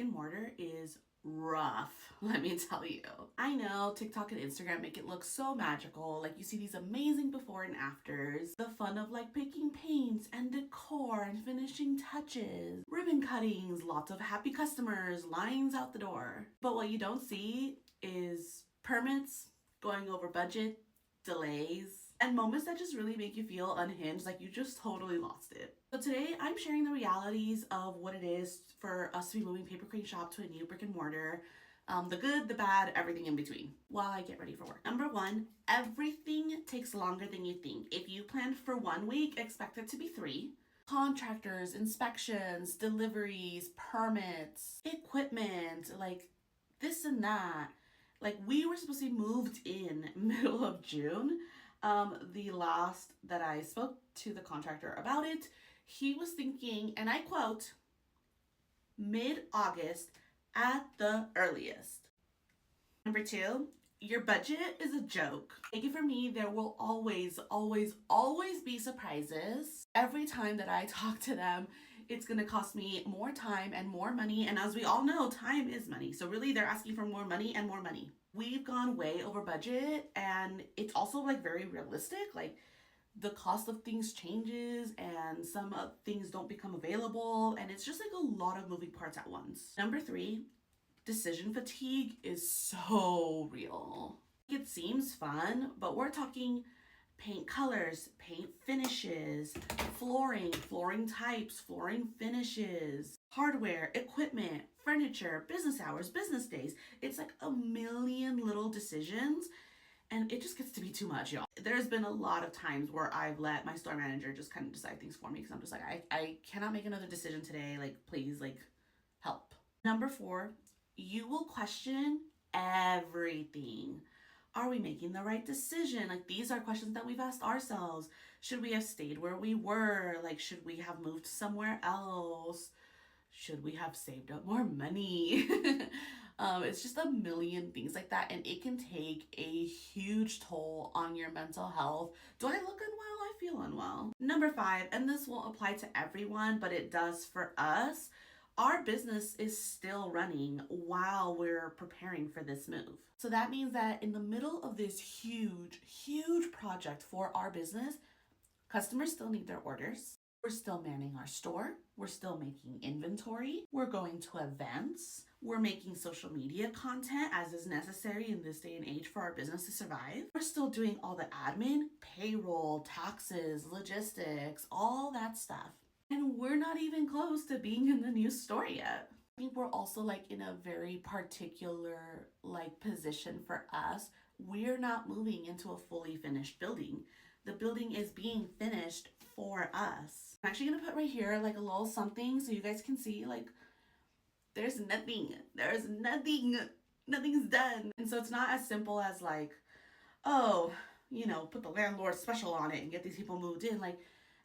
and mortar is rough, let me tell you. I know TikTok and Instagram make it look so magical. Like you see these amazing before and afters. The fun of like picking paints and decor and finishing touches, ribbon cuttings, lots of happy customers, lines out the door. But what you don't see is permits, going over budget, delays, and moments that just really make you feel unhinged, like you just totally lost it. So today I'm sharing the realities of what it is for us to be moving Paper Crane Shop to a new brick and mortar, the good, the bad, everything in between, while I get ready for work. Number one, everything takes longer than you think. If you planned for 1 week, expect it to be 3. Contractors, inspections, deliveries, permits, equipment, like this and that. Like we were supposed to be moved in middle of June. The last that I spoke to the contractor about it, he was thinking, and I quote, mid-August at the earliest. Number 2, your budget is a joke. Take it from me, there will always, always, always be surprises. Every time that I talk to them, it's gonna cost me more time and more money. And as we all know, time is money. So really they're asking for more money and more money. We've gone way over budget, and it's also like very realistic. Like the cost of things changes and some things don't become available, and it's just like a lot of moving parts at once. Number 3, decision fatigue is so real. It seems fun, but we're talking paint colors, paint finishes, flooring types, flooring finishes, hardware, equipment, furniture, business hours, business days. It's like a million little decisions, and it just gets to be too much, y'all. There's been a lot of times where I've let my store manager just kind of decide things for me, because I'm just like, I cannot make another decision today. Like, please, like, help. Number 4, you will question everything. Are we making the right decision? Like, these are questions that we've asked ourselves. Should we have stayed where we were? Like, should we have moved somewhere else? Should we have saved up more money? It's just a million things like that, and it can take a huge toll on your mental health. Do I look unwell? I feel unwell. Number 5, and this won't apply to everyone, but it does for us. Our business is still running while we're preparing for this move. So that means that in the middle of this huge, huge project for our business, customers still need their orders. We're still manning our store. We're still making inventory. We're going to events. We're making social media content as is necessary in this day and age for our business to survive. We're still doing all the admin, payroll, taxes, logistics, all that stuff. And we're not even close to being in the new store yet. I think we're also like in a very particular like position for us. We're not moving into a fully finished building. The building is being finished for us. I'm actually gonna put right here like a little something so you guys can see like there's nothing. Nothing's done. And so it's not as simple as like, oh, you know, put the landlord special on it and get these people moved in. Like,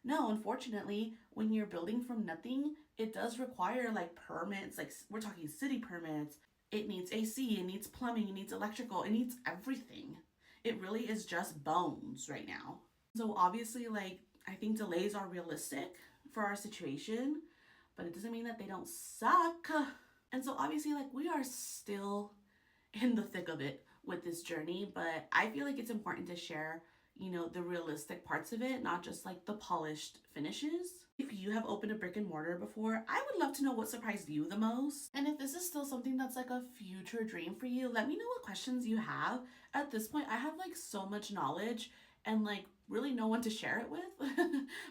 no, unfortunately, when you're building from nothing, it does require like permits, like we're talking city permits. It needs AC, it needs plumbing, it needs electrical, it needs everything. It really is just bones right now. So obviously, like, I think delays are realistic for our situation, but it doesn't mean that they don't suck. And so obviously, like, we are still in the thick of it with this journey, but I feel like it's important to share, you know, the realistic parts of it, not just like the polished finishes. If you have opened a brick and mortar before, I would love to know what surprised you the most. And if this is still something that's like a future dream for you, let me know what questions you have. At this point, I have like so much knowledge and like really no one to share it with,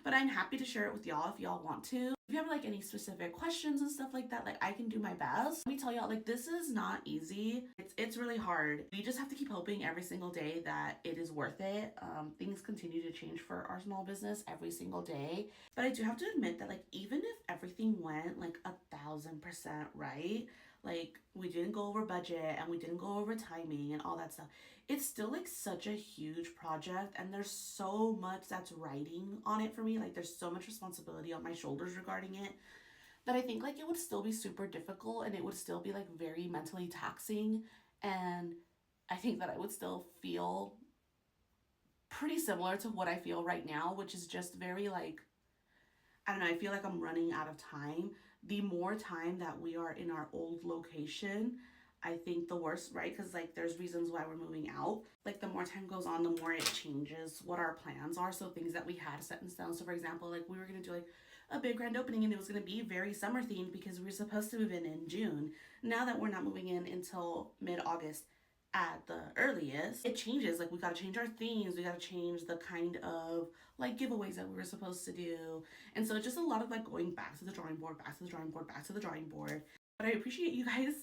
but I'm happy to share it with y'all if y'all want to. If you have like any specific questions and stuff like that, like I can do my best. Let me tell y'all, like this is not easy. It's really hard. We just have to keep hoping every single day that it is worth it. Things continue to change for our small business every single day. But I do have to admit that like even if everything went like 1,000% right, like we didn't go over budget and we didn't go over timing and all that stuff, it's still like such a huge project, and there's so much that's riding on it for me. Like there's so much responsibility on my shoulders regarding it that I think like it would still be super difficult, and it would still be like very mentally taxing, and I think that I would still feel pretty similar to what I feel right now, which is just very like, I don't know, I feel like I'm running out of time the more time that we are in our old location, I think the worse, right? Because like there's reasons why we're moving out. Like the more time goes on, the more it changes what our plans are. So things that we had set in stone. So for example, like we were gonna do like a big grand opening and it was gonna be very summer themed because we were supposed to move in June. Now that we're not moving in until mid-August at the earliest, it changes. Like we gotta change our themes, we gotta change the kind of like giveaways that we were supposed to do. And so it's just a lot of like going back to the drawing board, back to the drawing board, back to the drawing board. But I appreciate you guys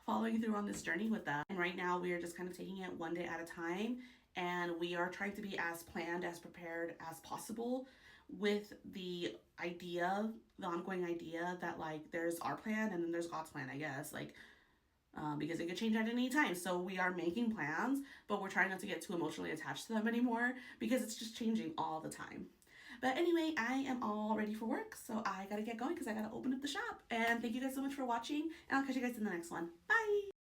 following through on this journey with us. And right now we are just kind of taking it one day at a time. And we are trying to be as planned, as prepared as possible with the idea, the ongoing idea that like there's our plan and then there's God's plan, I guess. Like, because it could change at any time. So we are making plans, but we're trying not to get too emotionally attached to them anymore because it's just changing all the time. But anyway, I am all ready for work, so I gotta get going because I gotta open up the shop. And thank you guys so much for watching, and I'll catch you guys in the next one. Bye!